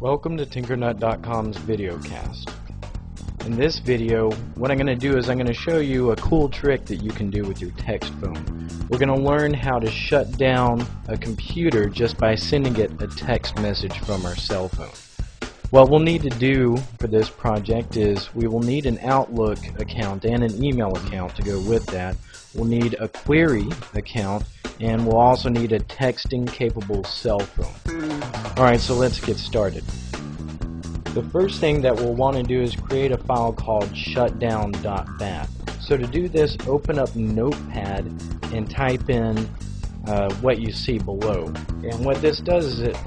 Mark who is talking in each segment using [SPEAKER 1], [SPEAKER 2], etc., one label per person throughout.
[SPEAKER 1] Welcome to Tinkernut.com's videocast. In this video, what I'm going to do is I'm going to show you a cool trick that you can do with your text phone. We're going to learn how to shut down a computer just by sending it a text message from our cell phone. What we'll need to do for this project is we will need an Outlook account and an email account to go with that. We'll need a query account, and we'll also need a texting capable cell phone. Alright, so let's get started. The first thing that we'll want to do is create a file called shutdown.bat. So to do this, open up Notepad and type in what you see below. And what this does is it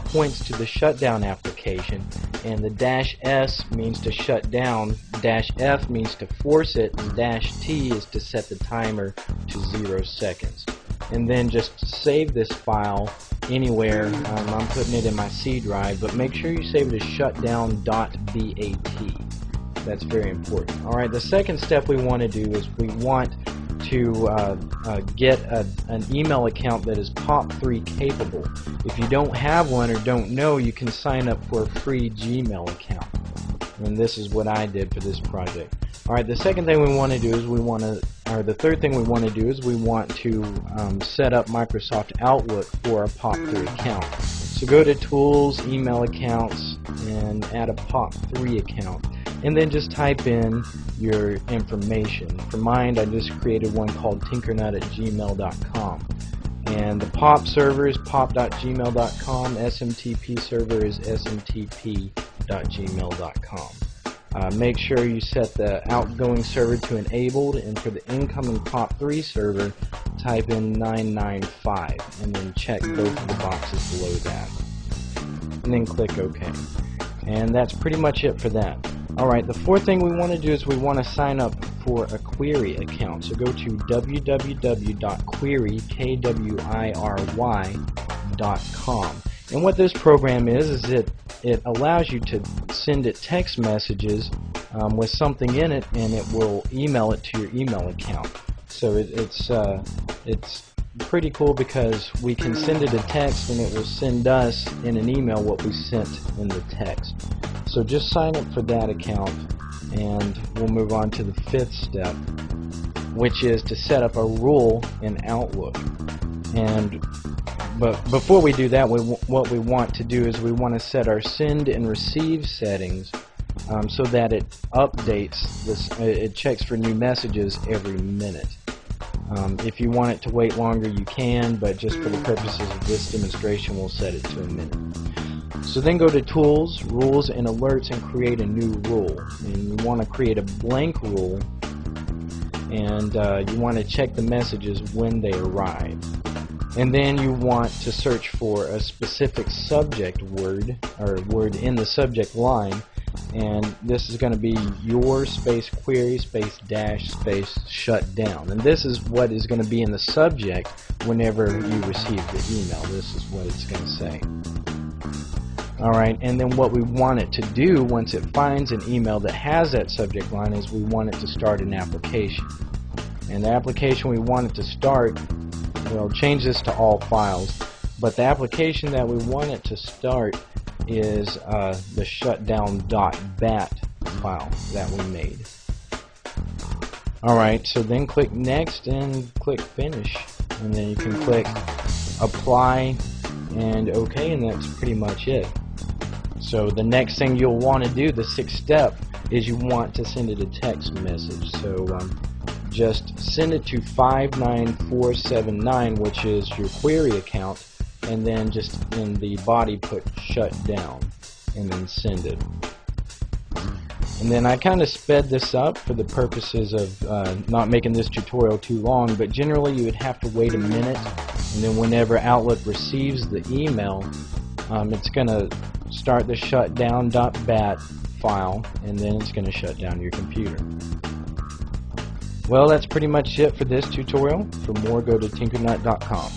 [SPEAKER 1] points to the shutdown application, and the -S means to shut down, -F means to force it, and -T is to set the timer to 0 seconds. And then just save this file anywhere. I'm putting it in my C drive, but make sure you save it as shutdown.bat. That's very important. Alright, the second step we want to do is we want to get an email account that is POP3 capable. If you don't have one or don't know, you can sign up for a free Gmail account. And this is what I did for this project. Alright, the second thing we want to do is the third thing we want to do is we want to set up Microsoft Outlook for a POP3 account. So go to Tools, Email Accounts, and add a POP3 account. And then just type in your information. For mine, I just created one called tinkernut@gmail.com. And the POP server is pop.gmail.com, SMTP server is smtp.gmail.com. Make sure you set the outgoing server to enabled, and for the incoming POP3 server, type in 995, and then check both of the boxes below that. And then click OK. And that's pretty much it for that. Alright, the fourth thing we want to do is we want to sign up for a query account. So go to www.query.com. And what this program is it allows you to send it text messages with something in it, and it will email it to your email account. So it's pretty cool because we can send it a text and it will send us in an email what we sent in the text. So just sign up for that account, and we'll move on to the fifth step, which is to set up a rule in Outlook. But before we do that, what we want to do is we want to set our send and receive settings so that it updates this. It checks for new messages every minute. If you want it to wait longer, you can, but just for the purposes of this demonstration, we'll set it to a minute. So then go to Tools, Rules, and Alerts, and create a new rule. And you want to create a blank rule, and you want to check the messages when they arrive. And then you want to search for a specific subject word, or word in the subject line, and this is going to be your space query space dash space shutdown. And this is what is going to be in the subject whenever you receive the email. This is what it's going to say. Alright, and then what we want it to do once it finds an email that has that subject line is we want it to start an application. And the application we want it to start, we'll change this to all files, but the application that we want it to start is the shutdown.bat file that we made. Alright, so then click Next and click Finish, and then you can click Apply and OK, and that's pretty much it. So the next thing you'll want to do, the sixth step, is you want to send it a text message. So just send it to 59479, which is your query account, and then just in the body put shutdown, and then send it. And then I kind of sped this up for the purposes of not making this tutorial too long, but generally you would have to wait a minute, and then whenever Outlook receives the email, it's going to start the shutdown.bat file, and then it's going to shut down your computer. Well, that's pretty much it for this tutorial. For more, go to tinkernut.com.